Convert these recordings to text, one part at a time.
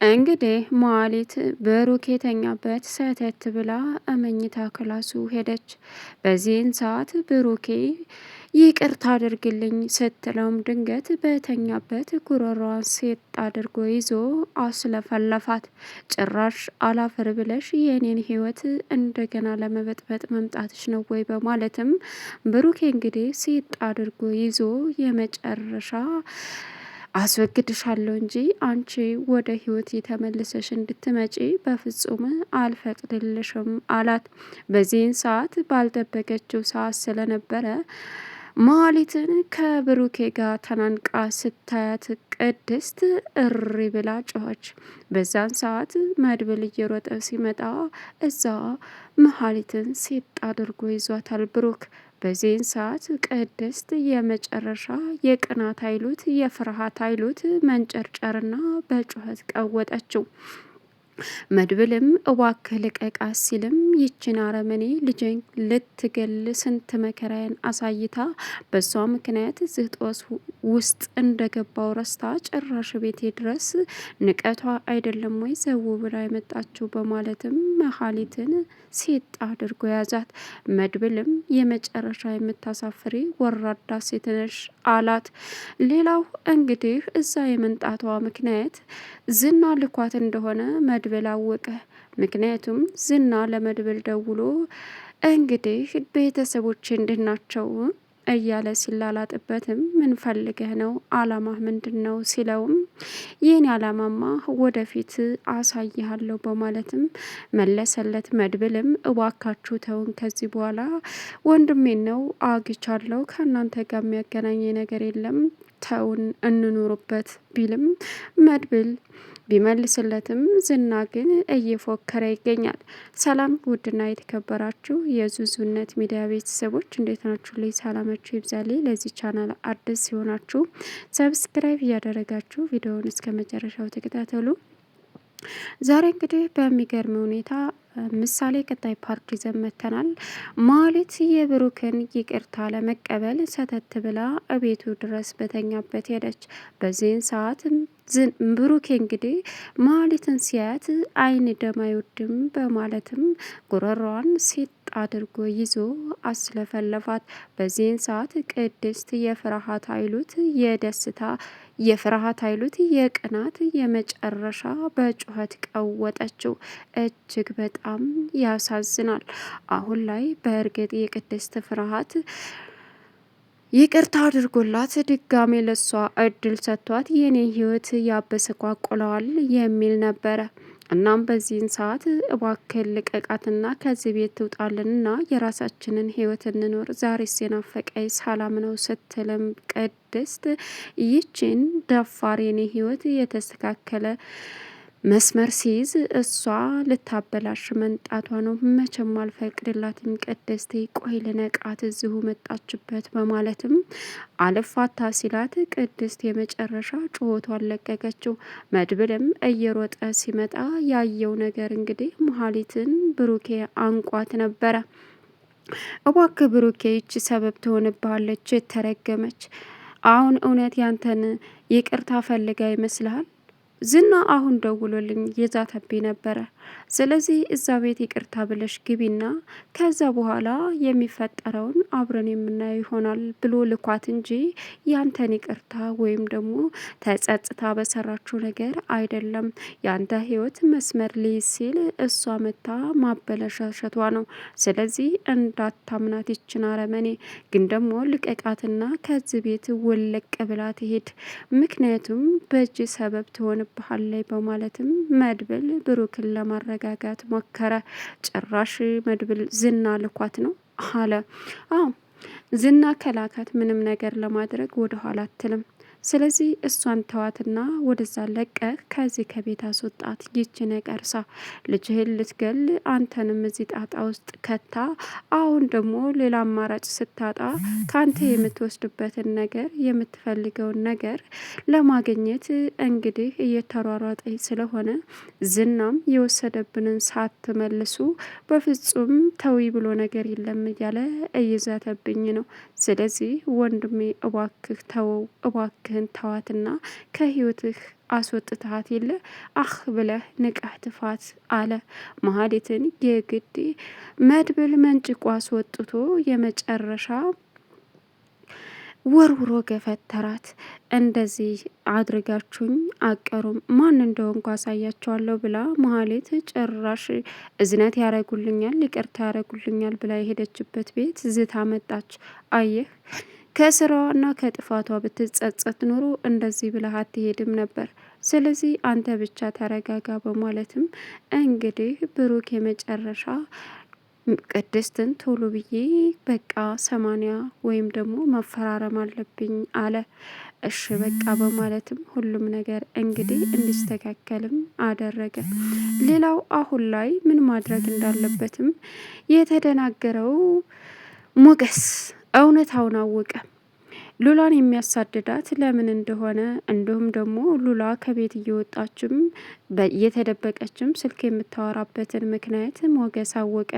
እንግዲህ መሀሌት ብሩክ የተኛበት ሰተት ብላ እመኝታ ክላሱ ሄደች። በዚህን ሰዓት ብሩኬ ይቅርታ አድርግልኝ ስትለውም ድንገት በተኛበት ጉሮሯን ሴት አድርጎ ይዞ አስለፈለፋት። ጭራሽ አላፈር ብለሽ የኔን ሕይወት እንደገና ለመበጥበጥ መምጣትሽ ነው ወይ? በማለትም ብሩኬ እንግዲህ ሴት አድርጎ ይዞ የመጨረሻ አስወግድሻለሁ እንጂ አንቺ ወደ ህይወት የተመለሰሽ እንድትመጪ በፍጹም አልፈቅድልሽም አላት። በዚህን ሰዓት ባልጠበቀችው ሰዓት ስለነበረ መሀሊትን ከብሩኬ ጋር ተናንቃ ስታያት ቅድስት እሪ ብላ ጮኸች። በዛን ሰዓት መድብል እየሮጠ ሲመጣ እዛ መሀሊትን ሴት አድርጎ ይዟታል ብሩክ። በዚህን ሰዓት ቅድስት የመጨረሻ የቅናት አይሉት የፍርሃት አይሉት መንጨርጨርና በጩኸት ቀወጠችው። መድብልም እባክህ ልቀቃት ሲልም ይችን አረመኔ ልጄን ልትገል ስንት መከራዬን አሳይታ በሷ ምክንያት ዝጦስ ውስጥ እንደገባው ረስታ ጭራሽ ቤቴ ድረስ ንቀቷ አይደለም ወይ ዘው ብላ የመጣችው በማለትም መሀሊትን ሴት አድርጎ ያዛት። መድብልም የመጨረሻ የምታሳፍሪ ወራዳ ሴት ነሽ አላት። ሌላው እንግዲህ እዛ የመንጣቷ ምክንያት ዝና ልኳት እንደሆነ መድብል አወቀ። ምክንያቱም ዝና ለመድብል ደውሎ እንግዲህ ቤተሰቦች እንድናቸው እያለ ሲላላጥበትም ምን ፈልገህ ነው? አላማህ ምንድን ነው? ሲለውም ይህን አላማማ ወደፊት አሳይሃለሁ በማለትም መለሰለት። መድብልም እባካችሁ ተውን፣ ከዚህ በኋላ ወንድሜን ነው አግቻለሁ፣ ከእናንተ ጋር የሚያገናኝ ነገር የለም፣ ተውን እንኑርበት ቢልም መድብል ቢመልስለትም ዝና ግን እየፎከረ ይገኛል። ሰላም ውድና የተከበራችሁ የዙዙነት ሚዲያ ቤተሰቦች እንዴት ናችሁ? ላይ ሰላማችሁ ይብዛልኝ። ለዚህ ቻናል አዲስ ሲሆናችሁ ሰብስክራይብ እያደረጋችሁ ቪዲዮውን እስከ መጨረሻው ተከታተሉ። ዛሬ እንግዲህ በሚገርም ሁኔታ ምሳሌ ቀጣይ ፓርት ይዘን መጥተናል። ማለት የብሩክን ይቅርታ ለመቀበል ሰተት ብላ እቤቱ ድረስ በተኛበት ሄደች። በዚህን ሰዓት ብሩኬ እንግዲህ ማለትን ሲያት አይን ደም አይወድም በማለትም ጉሮሯን ሴት አድርጎ ይዞ አስለፈለፋት። በዚህን ሰዓት ቅድስት የፍርሃት አይሉት የደስታ የፍርሃት አይሉት የቅናት የመጨረሻ በጩኸት ቀወጠችው። እጅግ በጣም ያሳዝናል። አሁን ላይ በእርግጥ የቅድስት ፍርሃት ይቅርታ አድርጎላት ድጋሜ ለሷ እድል ሰጥቷት የኔ ህይወት ያበሰቋቁለዋል የሚል ነበረ። እናም በዚህን ሰዓት እባክህ ልቀቃትና ከዚህ ቤት ትውጣልንና የራሳችንን ህይወት እንኖር፣ ዛሬ የናፈቀኝ ሰላም ነው ስትልም ቅድስት ይችን ደፋር የኔ ህይወት የተስተካከለ መስመር ሲይዝ እሷ ልታበላሽ መንጣቷ ነው። መቼም አልፈቅድላትም። ቅድስት ቆይ ልነቃት እዚሁ መጣችበት በማለትም አልፋታ ሲላት ቅድስት የመጨረሻ ጩኸቷን ለቀቀችው። መድብልም እየሮጠ ሲመጣ ያየው ነገር እንግዲህ መሀሊትን ብሩኬ አንቋት ነበረ። እባክህ ብሩኬ ይች ሰበብ ትሆንብሃለች የተረገመች። አሁን እውነት ያንተን ይቅርታ ፈልጋ ይመስልሃል? ዝና አሁን ደውሎልኝ የዛተብኝ ነበረ። ስለዚህ እዛ ቤት ይቅርታ ብለሽ ግቢና ከዛ በኋላ የሚፈጠረውን አብረን የምናየው ይሆናል ብሎ ልኳት እንጂ ያንተን ይቅርታ ወይም ደግሞ ተጸጽታ በሰራችው ነገር አይደለም። ያንተ ህይወት መስመር ሊይዝ ሲል እሷ መታ ማበለሻሸቷ ነው። ስለዚህ እንዳታምናት ይችን አረመኔ። ግን ደግሞ ልቀቃትና ከዚህ ቤት ውልቅ ብላ ትሄድ፣ ምክንያቱም በእጅ ሰበብ ትሆንብሃለች በማለትም መድብል ብሩክን ለማረጋጋት ሞከረ። ጭራሽ መድብል ዝና ልኳት ነው አለ። አዎ ዝና ከላካት ምንም ነገር ለማድረግ ወደ ኋላ አትልም። ስለዚህ እሷን ተዋትና ወደዛ ለቀህ ከዚህ ከቤት አስወጣት። ይች ነቀርሳ ልጅህን ልትገል አንተንም እዚህ ጣጣ ውስጥ ከታ፣ አሁን ደግሞ ሌላ አማራጭ ስታጣ ከአንተ የምትወስድበትን ነገር የምትፈልገውን ነገር ለማግኘት እንግዲህ እየተሯሯጠኝ ስለሆነ ዝናም የወሰደብንን ሳትመልሱ በፍጹም ተዊ ብሎ ነገር የለም እያለ እየዛተብኝ ነው። ስለዚህ ወንድሜ እባክህ ተወው፣ እባክህ ማድረግህን ተዋትና ከህይወትህ አስወጥተሃት የለ አህ ብለህ ንቀህ ትፋት አለ። መሀሌትን የግድ መድብል መንጭቆ አስወጥቶ የመጨረሻ ወርውሮ ገፈተራት። እንደዚህ አድርጋችሁኝ አቀሩም ማን እንደሆንኩ አሳያቸዋለሁ ብላ መሀሌት ጭራሽ እዝነት ያረጉልኛል ይቅርታ ያረጉልኛል ብላ የሄደችበት ቤት ዝታ መጣች። አየህ ከስራዋና ከጥፋቷ ብትጸጸት ኑሮ እንደዚህ ብለህ አትሄድም ነበር። ስለዚህ አንተ ብቻ ተረጋጋ በማለትም እንግዲህ ብሩክ የመጨረሻ ቅድስትን ቶሎ ብዬ በቃ 80 ወይም ደግሞ መፈራረም አለብኝ አለ። እሺ በቃ በማለትም ሁሉም ነገር እንግዲህ እንዲስተካከልም አደረገ። ሌላው አሁን ላይ ምን ማድረግ እንዳለበትም የተደናገረው ሞገስ እውነታውን አወቀ። ሉላን የሚያሳድዳት ለምን እንደሆነ እንዲሁም ደግሞ ሉላ ከቤት እየወጣችም እየተደበቀችም ስልክ የምታወራበትን ምክንያት ሞገስ አወቀ።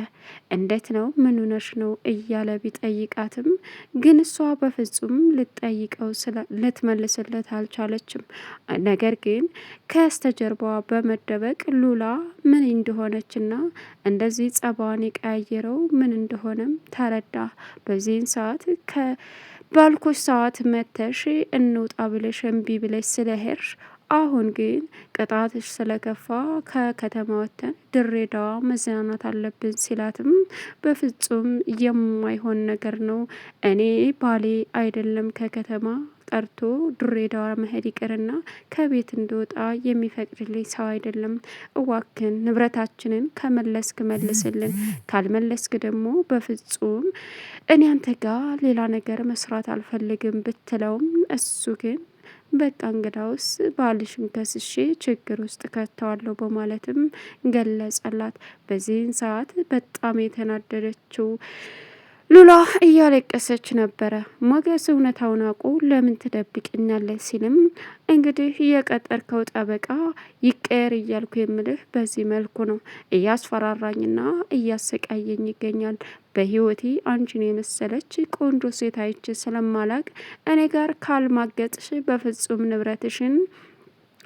እንዴት ነው ምን ሆነሽ ነው እያለ ቢጠይቃትም ግን እሷ በፍጹም ልትጠይቀው ልትመልስለት አልቻለችም። ነገር ግን ከስተጀርባዋ በመደበቅ ሉላ ምን እንደሆነችና እንደዚህ ጸባዋን የቀያየረው ምን እንደሆነም ተረዳ። በዚህን ሰዓት ባልኮች ሰዓት መተሽ እንውጣ ብለሽ እምቢ ብለሽ ስለሄድሽ አሁን ግን ቅጣትሽ ስለከፋ ከከተማ ወጥተን ድሬዳዋ መዝናናት አለብን ሲላትም በፍጹም የማይሆን ነገር ነው። እኔ ባሌ አይደለም ከከተማ ቀርቶ ድሬዳዋ መሄድ ይቅርና ከቤት እንድወጣ የሚፈቅድልኝ ሰው አይደለም። እዋክን ንብረታችንን ከመለስክ መልስልን፣ ካልመለስክ ደግሞ በፍጹም እኔ አንተ ጋር ሌላ ነገር መስራት አልፈልግም ብትለውም እሱ ግን በቃ እንግዳውስ ባልሽን ከስሼ ችግር ውስጥ ከተዋለሁ በማለትም ገለጸላት። በዚህን ሰዓት በጣም የተናደደችው ሉላ እያለቀሰች ነበረ። ሞገስ እውነታውን አውቆ ለምን ትደብቅኛለች ሲልም እንግዲህ የቀጠርከው ጠበቃ ይቀየር እያልኩ የምልህ በዚህ መልኩ ነው። እያስፈራራኝና እያሰቃየኝ ይገኛል። በህይወቴ አንቺን የመሰለች ቆንጆ ሴት አይቼ ስለማላቅ እኔ ጋር ካልማገጥሽ በፍጹም ንብረትሽን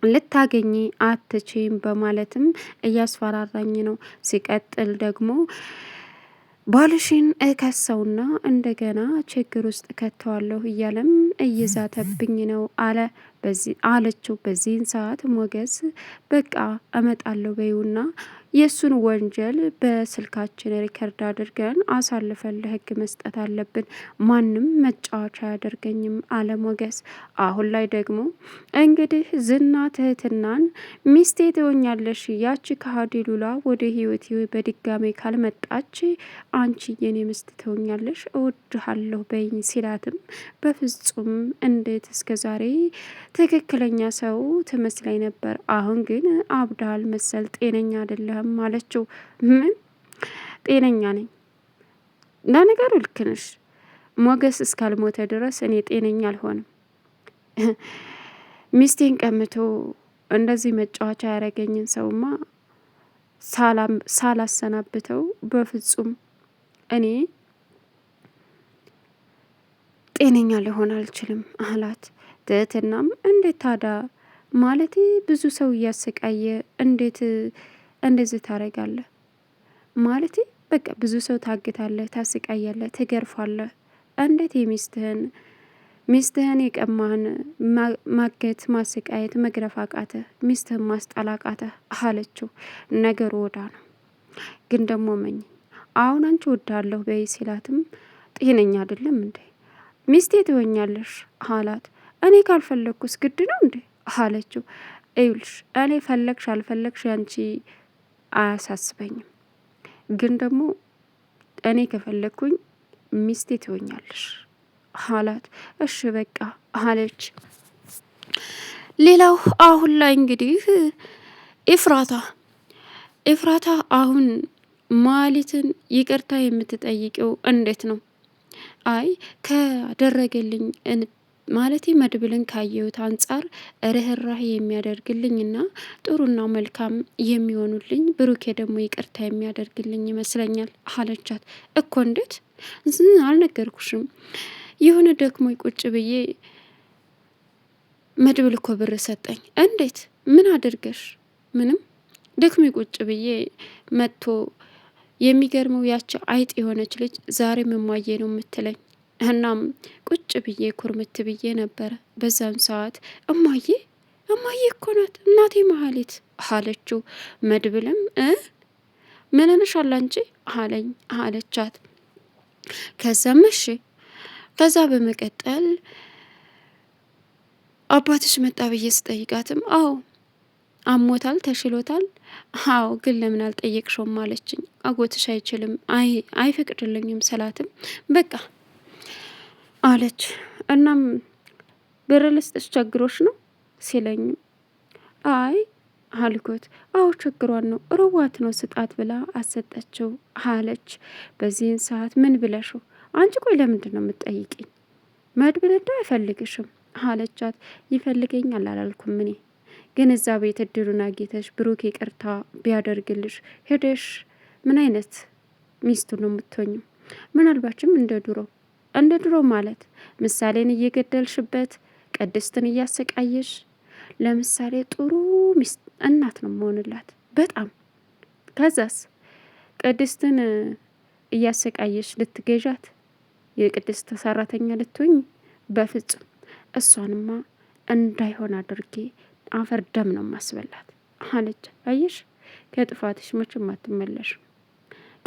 ልታገኚ አትችይም በማለትም እያስፈራራኝ ነው። ሲቀጥል ደግሞ ባልሽን እከሰውና እንደገና ችግር ውስጥ ከተዋለሁ እያለም እየዛተብኝ ነው አለ። አለችው። በዚህን ሰዓት ሞገስ በቃ እመጣለሁ በይውና የእሱን ወንጀል በስልካችን ሪከርድ አድርገን አሳልፈን ለህግ መስጠት አለብን። ማንም መጫወቻ አያደርገኝም አለ ሞገስ። አሁን ላይ ደግሞ እንግዲህ ዝና ትህትናን ሚስቴ ትሆኛለሽ፣ ያቺ ከሀዲ ሉላ ወደ ህይወት በድጋሜ ካልመጣች አንቺ የኔ ሚስት ትሆኛለሽ፣ እወድሃለሁ በይኝ ሲላትም በፍጹም እንዴት እስከዛሬ ትክክለኛ ሰው ትመስለኝ ነበር፣ አሁን ግን አብዳል መሰል ጤነኛ አይደለህም አለችው። ምን ጤነኛ ነኝ? ለነገሩ ልክ ነሽ። ሞገስ እስካልሞተ ድረስ እኔ ጤነኛ አልሆንም። ሚስቴን ቀምቶ እንደዚህ መጫወቻ ያደረገኝን ሰውማ ሳላሰናብተው በፍጹም እኔ ጤነኛ ሊሆን አልችልም አላት። ትህትናም እንዴት ታዳ ማለት ብዙ ሰው እያሰቃየ እንዴት እንደዚህ ታረጋለህ? ማለት በቃ ብዙ ሰው ታግታለህ፣ ታስቃያለህ፣ ትገርፋለህ። እንዴት ሚስትህን የቀማህን ማገት፣ ማሰቃየት፣ መግረፍ አቃተ? ሚስትህን ማስጠላቃተ አለችው። ነገሩ ወዳ ነው። ግን ደግሞ መኝ አሁን አንቺ ወዳለሁ በይ ሲላትም ጤነኛ አይደለም እንዴ? ሚስቴ ትሆኛለሽ አላት። እኔ ካልፈለግኩስ ግድ ነው እንዴ አለችው። ይኸውልሽ እኔ ፈለግሽ አልፈለግሽ አንቺ አያሳስበኝም፣ ግን ደግሞ እኔ ከፈለግኩኝ ሚስቴ ትሆኛለሽ አላት። እሺ በቃ አለች። ሌላው አሁን ላይ እንግዲህ ኤፍራታ አሁን ማለትን ይቅርታ የምትጠይቀው እንዴት ነው? አይ ከደረገልኝ ማለት መድብልን ካየሁት አንጻር ርህራሄ የሚያደርግልኝና ጥሩና መልካም የሚሆኑልኝ ብሩኬ ደግሞ ይቅርታ የሚያደርግልኝ ይመስለኛል አለቻት። እኮ እንዴት አልነገርኩሽም? የሆነ ደክሞ ቁጭ ብዬ መድብል እኮ ብር ሰጠኝ። እንዴት? ምን አድርገሽ? ምንም ደክሜ ቁጭ ብዬ መጥቶ የሚገርመው ያቺ አይጥ የሆነች ልጅ ዛሬም እማዬ ነው የምትለኝ። እናም ቁጭ ብዬ ኩርምት ብዬ ነበረ። በዛም ሰዓት እማዬ እማዬ እኮ ናት እናቴ መሀሌት አለችው። መድብልም ምን እንሻላ አንቺ አለኝ አለቻት። ከዛም እሺ ከዛ በመቀጠል አባትሽ መጣ ብዬ ስጠይቃትም አዎ አሞታል ተሽሎታል። አዎ ግን ለምን አልጠየቅሽውም አለችኝ። አጎትሽ አይችልም አይፈቅድልኝም ስላትም በቃ አለች። እናም ብር ልስጥሽ ቸግሮሽ ነው ሲለኝም አይ አልኩት። አዎ ችግሯን ነው ርዋት ነው ስጣት ብላ አሰጠችው አለች። በዚህን ሰዓት ምን ብለሽው አንቺ ቆይ ለምንድን ነው የምትጠይቂኝ? መድብል እንደ አይፈልግሽም አለቻት። ይፈልገኛል አላልኩም እኔ ግን እዛ ቤት እድሉን አግኝተሽ ብሩክ ይቅርታ ቢያደርግልሽ ሄደሽ ምን አይነት ሚስቱ ነው የምትሆኝም? ምናልባችም እንደ ድሮ ማለት ምሳሌን እየገደልሽበት ቅድስትን እያሰቃየሽ ለምሳሌ ጥሩ ሚስት እናት ነው መሆንላት በጣም ከዛስ ቅድስትን እያሰቃየሽ ልትገዣት የቅድስት ሰራተኛ ልትሆኝ በፍጹም እሷንማ እንዳይሆን አድርጌ አፈር ደም ነው ማስበላት አለች። አየሽ ከጥፋትሽ መቼም አትመለሽም።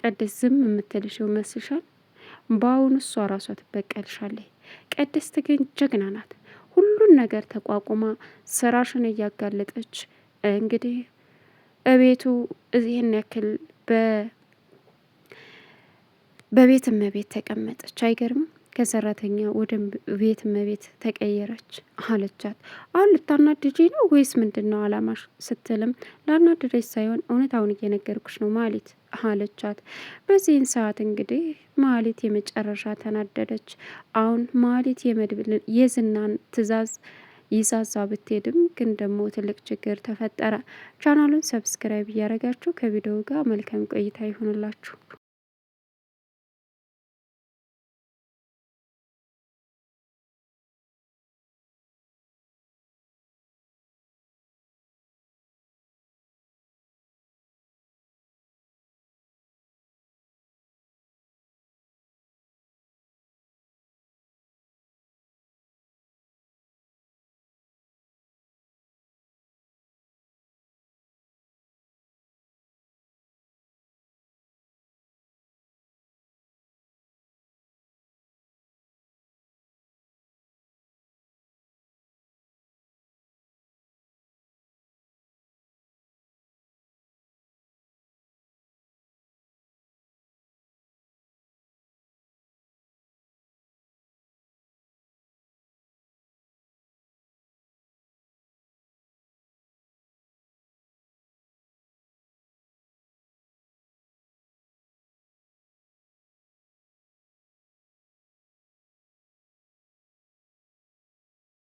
ቅድስት ዝም የምትልሽ ይመስልሻል? በአሁኑ እሷ ራሷ ትበቀልሻለች። ቅድስት ግን ጀግና ናት። ሁሉን ነገር ተቋቁማ ስራሽን እያጋለጠች እንግዲህ እቤቱ እዚህን ያክል በቤት እመቤት ተቀመጠች። አይገርምም? ከሰራተኛ ወደ ቤት እመቤት ተቀየረች አለቻት። አሁን ልታናድጂ ነው ወይስ ምንድን ነው አላማሽ? ስትልም ላናድደች ሳይሆን እውነታውን እየነገርኩሽ ነው ማሌት አለቻት። በዚህን ሰዓት እንግዲህ ማሌት የመጨረሻ ተናደደች። አሁን ማሌት የመድብልን የዝናን ትዕዛዝ ይዛዛ ብትሄድም ግን ደግሞ ትልቅ ችግር ተፈጠረ። ቻናሉን ሰብስክራይብ እያደረጋችሁ ከቪዲዮ ጋር መልካም ቆይታ ይሆንላችሁ።